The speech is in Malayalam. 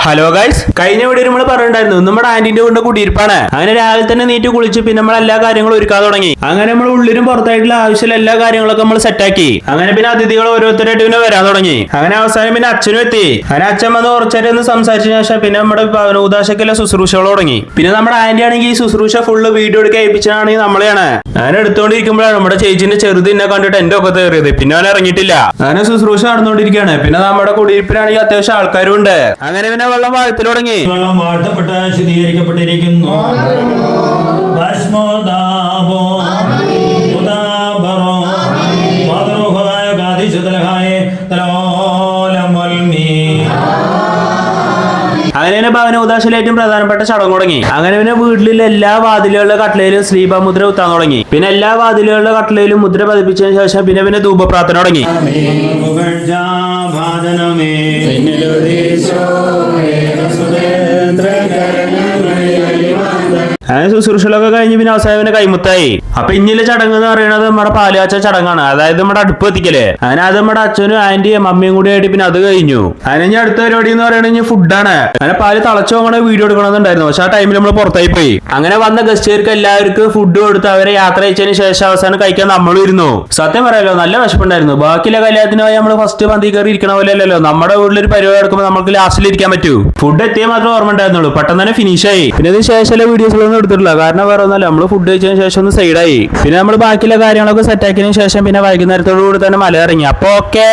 ഹലോ ഗൈസ്, കഴിഞ്ഞ വീഡിയോ നമ്മൾ പറഞ്ഞിട്ടുണ്ടായിരുന്നു നമ്മുടെ ആന്റിന്റെ കൊണ്ട് കുടിയിരിപ്പാണ്. അങ്ങനെ രാവിലെ തന്നെ നീറ്റ് കുളിച്ച് പിന്നെ നമ്മൾ എല്ലാ കാര്യങ്ങളും ഒരുക്കാൻ തുടങ്ങി. അങ്ങനെ നമ്മൾ ഉള്ളിലും പുറത്തായിട്ടുള്ള ആവശ്യമുള്ള എല്ലാ കാര്യങ്ങളൊക്കെ നമ്മൾ സെറ്റാക്കി. അങ്ങനെ പിന്നെ അതിഥികൾ ഓരോരുത്തരായിട്ട് പിന്നെ വരാൻ തുടങ്ങി. അങ്ങനെ അവസാനം പിന്നെ അച്ഛനും എത്തി. അങ്ങനെ അച്ഛൻ വന്ന് കുറച്ചേരം ഒന്ന് സംസാരിച്ച ശേഷം പിന്നെ നമ്മുടെ ഭവനോദാശക്കുള്ള ശുശ്രൂഷകൾ തുടങ്ങി. പിന്നെ നമ്മുടെ ആന്റി ആണെങ്കിൽ ഈ ശുശ്രൂഷ ഫുള്ള് വീഡിയോ എടുക്കാൻ ഏൽപ്പിച്ചാണെങ്കിൽ നമ്മളെയാണ്. അങ്ങനെ എടുത്തുകൊണ്ടിരിക്കുമ്പോഴാണ് നമ്മുടെ ചേച്ചിന്റെ ചെറുതിനെ കണ്ടിട്ട് എന്റെ ഒക്കെ കയറിയത്. പിന്നെ അവൻ ഇറങ്ങിയിട്ടില്ല. അങ്ങനെ ശുശ്രൂഷ നടന്നുകൊണ്ടിരിക്കുകയാണ്. പിന്നെ നമ്മുടെ കുടിയിരിപ്പിലാണെങ്കിൽ അത്യാവശ്യം ആൾക്കാരും ഉണ്ട്. അങ്ങനെ പിന്നെ വെള്ളം വാഴ്ത്തൽ തുടങ്ങി. വെള്ളം വാഴ്ത്തപ്പെട്ട് ശുദ്ധീകരിക്കപ്പെട്ടിരിക്കുന്നു. അങ്ങനെ പിന്നെ ഭവന ഉദാശയിലെ ഏറ്റവും പ്രധാനപ്പെട്ട ചടങ്ങ് തുടങ്ങി. അങ്ങനെ പിന്നെ വീട്ടിലുള്ള എല്ലാ വാതിലുകളുടെ കട്ടിലയിലും ശ്രീബമുദ്ര കുത്താൻ തുടങ്ങി. പിന്നെ എല്ലാ വാതിലുകളുടെ കട്ടിലയിലും മുദ്ര പതിപ്പിച്ചതിന് ശേഷം പിന്നെ ധൂപ പ്രാർത്ഥന തുടങ്ങി. അങ്ങനെ ശുശ്രൂഷകളൊക്കെ കഴിഞ്ഞ് പിന്നെ അവസാനം കൈമുത്തായി. അപ്പൊ ഇനിയുള്ള ചടങ്ങ് എന്ന് പറയുന്നത് നമ്മുടെ പാലുകാച്ച ചടങ്ങാണ്. അതായത് നമ്മുടെ അടുപ്പ് എത്തിക്കല്. അങ്ങനെ അത് നമ്മുടെ അച്ഛനും ആന്റിയും അമ്മയും കൂടി ആയിട്ട് പിന്നെ അത് കഴിഞ്ഞു. അതിന് ഇനി അടുത്ത പരിപാടി എന്ന് പറയുന്നത് ഫുഡാണ്. അങ്ങനെ പാല് തിളച്ചു പോകണ വീഡിയോ എടുക്കണമെന്നുണ്ടായിരുന്നു. പക്ഷെ ആ ടൈമിൽ നമ്മൾ പുറത്തായി പോയി. അങ്ങനെ വന്ന ഗസ്റ്റുകാർക്ക് എല്ലാവർക്കും ഫുഡ് കൊടുത്ത് അവരെ യാത്ര അയച്ചതിന് ശേഷം അവസാനം കഴിക്കാൻ നമ്മളും ഇരുന്നു. സത്യം പറയാലോ, നല്ല വിശപ്പുണ്ടായിരുന്നു. ബാക്കിയുള്ള കല്യാണത്തിന് പോയി നമ്മൾ ഫസ്റ്റ് പന്തി കയറി ഇരിക്കണ പോലെ അല്ലല്ലോ നമ്മുടെ വീട്ടിലൊരു പരിപാടി എടുക്കുമ്പോൾ നമുക്ക് ലാസ്റ്റിൽ ഇരിക്കാൻ പറ്റൂ. ഫുഡ് എത്തിയാൽ മാത്രം ഓർമ്മ ഉണ്ടായിരുന്നുള്ളൂ. പെട്ടെന്ന് തന്നെ ഫിനിഷ് ആയി. പിന്നെ ഇതിന് ശേഷമുള്ള വീഡിയോസിലൊന്നും എടുത്തിട്ടില്ല. കാരണം വേറെ ഒന്നല്ല, നമ്മൾ ഫുഡ് കഴിച്ചതിന് ശേഷം ഒന്ന് സൈഡായി. പിന്നെ നമ്മൾ ബാക്കിയുള്ള കാര്യങ്ങളൊക്കെ സെറ്റ് ആക്കിയതിനു ശേഷം പിന്നെ വൈകുന്നേരത്തോടു കൂടി തന്നെ മല ഇറങ്ങി. അപ്പൊ ഓക്കേ.